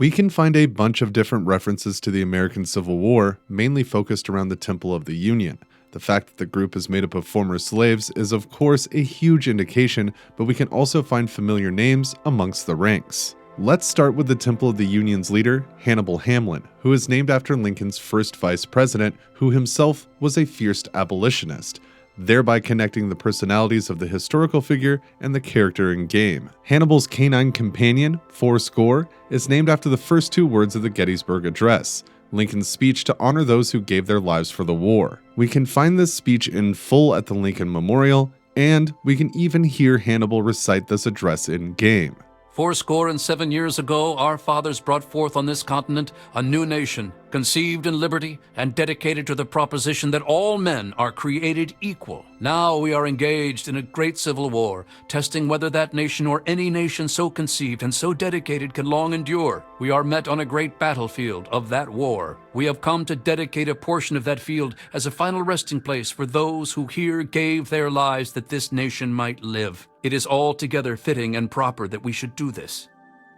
We can find a bunch of different references to the American Civil War, mainly focused around the Temple of the Union. The fact that the group is made up of former slaves is of course a huge indication, but we can also find familiar names amongst the ranks. Let's start with the Temple of the Union's leader, Hannibal Hamlin, who is named after Lincoln's first vice president, who himself was a fierce abolitionist, thereby connecting the personalities of the historical figure and the character in game. Hannibal's canine companion, Fourscore, is named after the first two words of the Gettysburg Address, Lincoln's speech to honor those who gave their lives for the war. We can find this speech in full at the Lincoln Memorial, and we can even hear Hannibal recite this address in-game. 7 years ago, our fathers brought forth on this continent a new nation, conceived in liberty and dedicated to the proposition that all men are created equal. Now we are engaged in a great civil war, testing whether that nation or any nation so conceived and so dedicated can long endure. We are met on a great battlefield of that war. We have come to dedicate a portion of that field as a final resting place for those who here gave their lives that this nation might live. It is altogether fitting and proper that we should do this.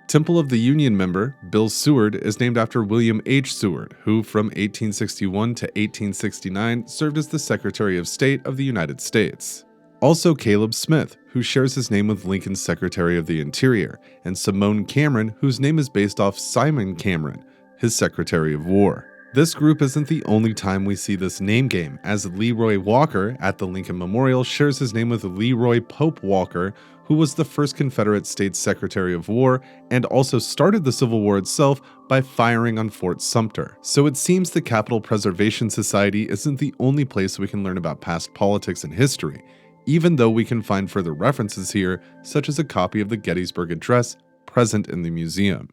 Temple of the Union member, Bill Seward, is named after William H. Seward, who from 1861 to 1869 served as the Secretary of State of the United States. Also Caleb Smith, who shares his name with Lincoln's Secretary of the Interior, and Simone Cameron, whose name is based off Simon Cameron, his Secretary of War. This group isn't the only time we see this name game, as Leroy Walker at the Lincoln Memorial shares his name with Leroy Pope Walker, who was the first Confederate States Secretary of War and also started the Civil War itself by firing on Fort Sumter. So it seems the Capitol Preservation Society isn't the only place we can learn about past politics and history, even though we can find further references here, such as a copy of the Gettysburg Address present in the museum.